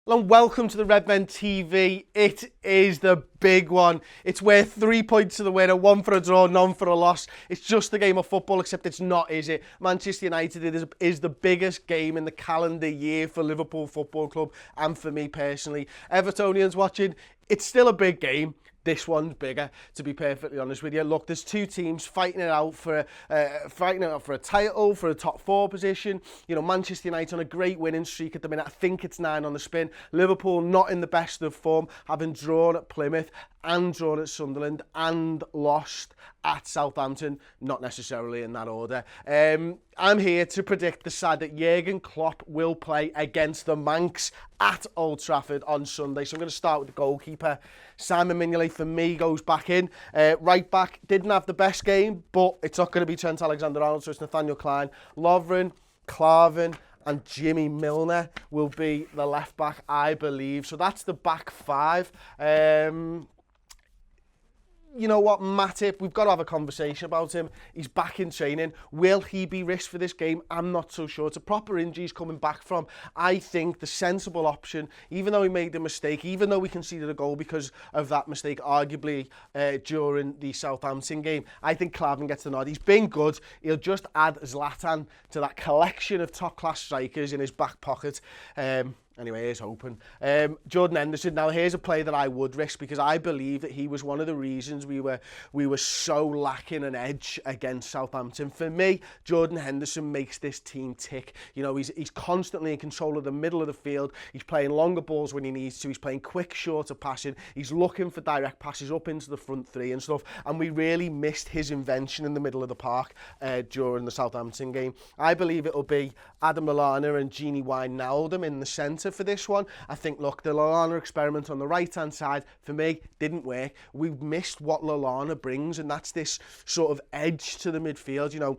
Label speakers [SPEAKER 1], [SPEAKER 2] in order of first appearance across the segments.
[SPEAKER 1] Hello and welcome to the Redmen TV. It is the big one. It's worth 3 points to the winner, one for a draw, none for a loss. It's just a game of football, except it's not, is it? Manchester United is the biggest game in the calendar year for Liverpool Football Club and for me personally. Evertonians watching, it's still a big game. This one's bigger, to be perfectly honest with you. Look, there's two teams fighting it out for a title, for a top four position. You know, Manchester United on a great winning streak at the minute. I think it's 9 on the spin. Liverpool not in the best of form, having drawn at Plymouth and drawn at Sunderland and lost at Southampton, not necessarily in that order. I'm here to predict the side that Jurgen Klopp will play against the Manx at Old Trafford on Sunday. So I'm going to start with the goalkeeper. Simon Mignolet, for me, goes back in. Right back, didn't have the best game, but it's not going to be Trent Alexander-Arnold, so it's Nathaniel Klein. Lovren, Clarvin and Jimmy Milner will be the left back, I believe. So that's the back five. You know what, Matip, we've got to have a conversation about him. He's back in training. Will he be risked for this game? I'm not so sure. It's a proper injury he's coming back from. I think the sensible option, even though he made a mistake, even though we conceded a goal because of that mistake, arguably during the Southampton game, I think Clarvin gets the nod. He's been good. He'll just add Zlatan to that collection of top-class strikers in his back pocket. Anyway, here's hoping. Jordan Henderson. Now, here's a play that I would risk because I believe that he was one of the reasons we were so lacking an edge against Southampton. For me, Jordan Henderson makes this team tick. You know, he's constantly in control of the middle of the field. He's playing longer balls when he needs to. He's playing quick, shorter passing. He's looking for direct passes up into the front three and stuff. And we really missed his invention in the middle of the park during the Southampton game. I believe it'll be Adam Lallana and Gini Wijnaldum in the centre for this one. I think, look, the Lallana experiment on the right-hand side, for me, didn't work. We missed what Lallana brings, and that's this sort of edge to the midfield, you know,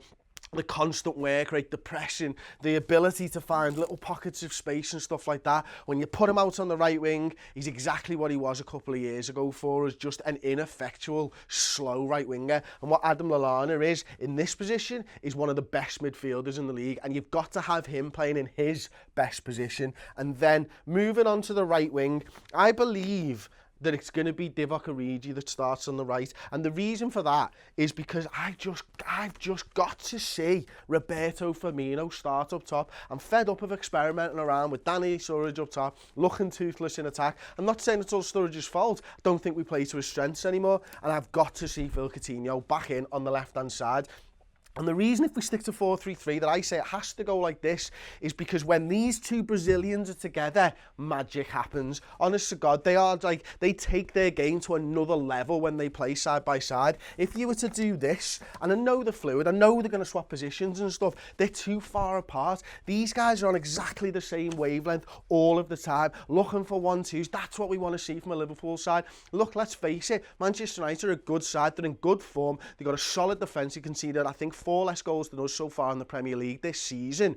[SPEAKER 1] the constant work rate, the pressing, the ability to find little pockets of space and stuff like that. When you put him out on the right wing, he's exactly what he was a couple of years ago for us, just an ineffectual, slow right winger. And what Adam Lallana is in this position is one of the best midfielders in the league, and you've got to have him playing in his best position. And then moving on to the right wing, I believe that it's going to be Divock Origi that starts on the right. And the reason for that is because I've just got to see Roberto Firmino start up top. I'm fed up of experimenting around with Danny Sturridge up top, looking toothless in attack. I'm not saying it's all Sturridge's fault. I don't think we play to his strengths anymore. And I've got to see Phil Coutinho back in on the left-hand side. And the reason, if we stick to 4-3-3, that I say it has to go like this is because when these two Brazilians are together, magic happens. Honest to God, they take their game to another level when they play side by side. If you were to do this, and I know they're fluid, I know they're going to swap positions and stuff, they're too far apart. These guys are on exactly the same wavelength all of the time, looking for 1-2s. That's what we want to see from a Liverpool side. Look, let's face it, Manchester United are a good side. They're in good form. They've got a solid defence. You can see that, I think, 4 less goals than us so far in the Premier League this season.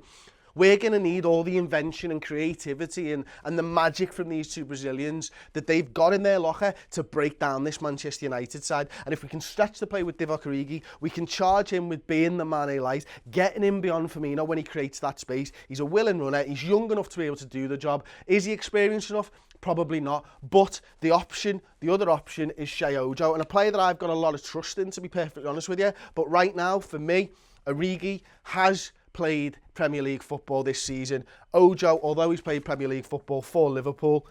[SPEAKER 1] We're going to need all the invention and creativity and the magic from these two Brazilians that they've got in their locker to break down this Manchester United side. And if we can stretch the play with Divock Origi, we can charge him with being the Mane light, getting him beyond Firmino when he creates that space. He's a willing runner. He's young enough to be able to do the job. Is he experienced enough? Probably not. But the other option is Shea Ojo, and a player that I've got a lot of trust in, to be perfectly honest with you. But right now, for me, Origi has played Premier League football this season. Ojo, although he's played Premier League football for Liverpool,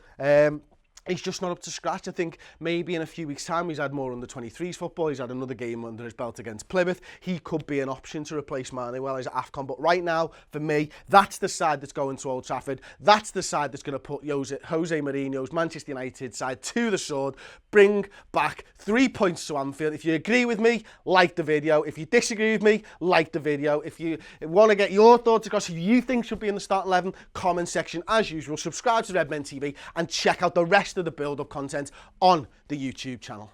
[SPEAKER 1] he's just not up to scratch. I think maybe in a few weeks' time he's had more under 23s football. He's had another game under his belt against Plymouth. He could be an option to replace Mane while he's at AFCON. But right now, for me, that's the side that's going to Old Trafford. That's the side that's going to put Jose Mourinho's Manchester United side to the sword. Bring back 3 points to Anfield. If you agree with me, like the video. If you disagree with me, like the video. If you want to get your thoughts across, who you think should be in the starting 11, comment section as usual. Subscribe to Redmen TV and check out the rest of the build-up content on the YouTube channel.